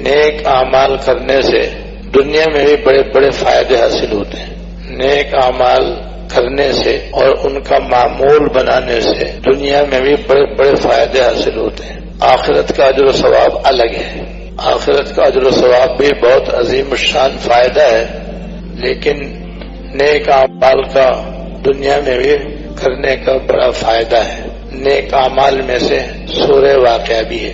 نیک اعمال کرنے سے دنیا میں بھی بڑے بڑے فائدے حاصل ہوتے ہیں. نیک اعمال کرنے سے اور ان کا معمول بنانے سے دنیا میں بھی بڑے بڑے فائدے حاصل ہوتے ہیں. آخرت کا اجر و ثواب الگ ہے. آخرت کا اجر و ثواب بھی بہت عظیم الشان فائدہ ہے، لیکن نیک اعمال کا دنیا میں بھی کرنے کا بڑا فائدہ ہے. نیک اعمال میں سے سورہ واقعہ بھی ہے.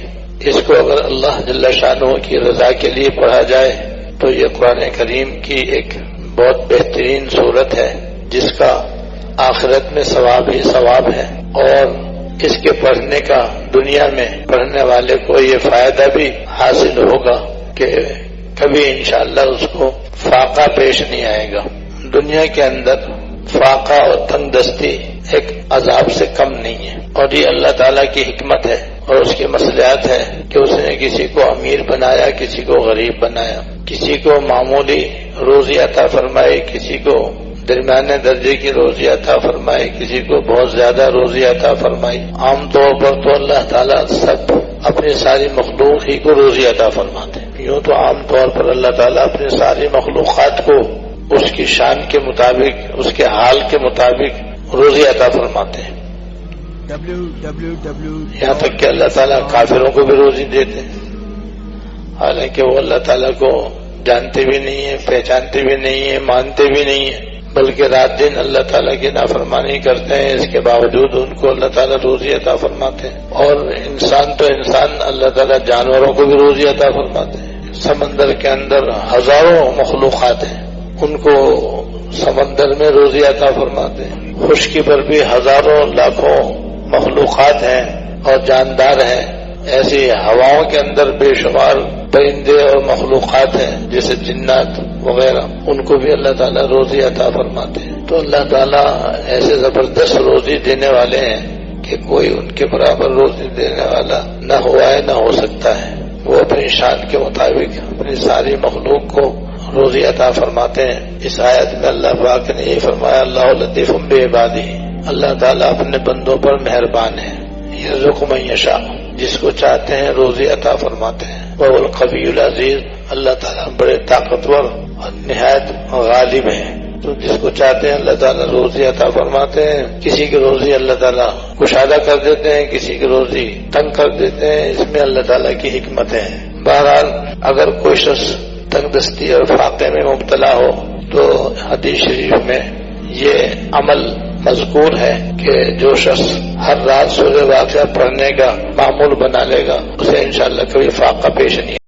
اس کو اگر اللہ جل شانہ کی رضا کے لیے پڑھا جائے تو یہ قرآن کریم کی ایک بہت بہترین صورت ہے جس کا آخرت میں ثواب ہی ثواب ہے، اور اس کے پڑھنے کا دنیا میں پڑھنے والے کو یہ فائدہ بھی حاصل ہوگا کہ کبھی انشاءاللہ اس کو فاقہ پیش نہیں آئے گا. دنیا کے اندر فاقہ اور تنگ دستی ایک عذاب سے کم نہیں ہے، اور یہ اللہ تعالیٰ کی حکمت ہے اور اس کی مصلحت ہے کہ اس نے کسی کو امیر بنایا، کسی کو غریب بنایا، کسی کو معمولی روزی عطا فرمائی، کسی کو درمیانے درجے کی روزی عطا فرمائی، کسی کو بہت زیادہ روزی عطا فرمائی. عام طور پر تو اللہ تعالیٰ سب اپنی ساری مخلوق ہی کو روزی عطا فرماتے ہیں. یوں تو عام طور پر اللہ تعالیٰ اپنی ساری مخلوقات کو اس کی شان کے مطابق، اس کے حال کے مطابق روزی عطا فرماتے ہیں. یہاں تک کہ اللہ تعالیٰ کافروں کو بھی روزی دیتے ہیں، حالانکہ وہ اللہ تعالیٰ کو جانتے بھی نہیں ہیں، پہچانتے بھی نہیں ہیں، مانتے بھی نہیں ہیں، بلکہ رات دن اللہ تعالیٰ کی نافرمانی کرتے ہیں. اس کے باوجود ان کو اللہ تعالیٰ روزی عطا فرماتے ہیں. اور انسان تو انسان، اللہ تعالیٰ جانوروں کو بھی روزی عطا فرماتے ہیں. سمندر کے اندر ہزاروں مخلوقات ہیں، ان کو سمندر میں روزی عطا فرماتے ہیں. خشکی پر بھی ہزاروں لاکھوں مخلوقات ہیں اور جاندار ہیں. ایسی ہواؤں کے اندر بے شمار پرندے اور مخلوقات ہیں جیسے جنات وغیرہ، ان کو بھی اللہ تعالیٰ روزی عطا فرماتے ہیں. تو اللہ تعالیٰ ایسے زبردست روزی دینے والے ہیں کہ کوئی ان کے برابر روزی دینے والا نہ ہوا ہے نہ ہو سکتا ہے. وہ اپنی شان کے مطابق اپنی ساری مخلوق کو روزی عطا فرماتے ہیں. اس آیت میں اللہ پاک نے یہ فرمایا، اللہ لطیف بعبادہ، اللہ تعالیٰ اپنے بندوں پر مہربان ہے. یرزق من یشاء، جس کو چاہتے ہیں روزی عطا فرماتے ہیں. وهو القوی العزیز، اللہ تعالیٰ بڑے طاقتور اور نہایت غالب ہیں. تو جس کو چاہتے ہیں اللہ تعالیٰ روزی عطا فرماتے ہیں. کسی کی روزی اللہ تعالیٰ کشادہ کر دیتے ہیں، کسی کی روزی تنگ کر دیتے ہیں. اس میں اللہ تعالیٰ کی حکمت ہے. بہرحال اگر کوئی شخص تنگ دستی اور فاقے میں مبتلا ہو تو حدیث شریف میں یہ عمل مذکور ہے کہ جو شخص ہر رات سورہ واقعہ پڑھنے کا معمول بنا لے گا اسے انشاءاللہ کبھی فاقہ پیش نہیں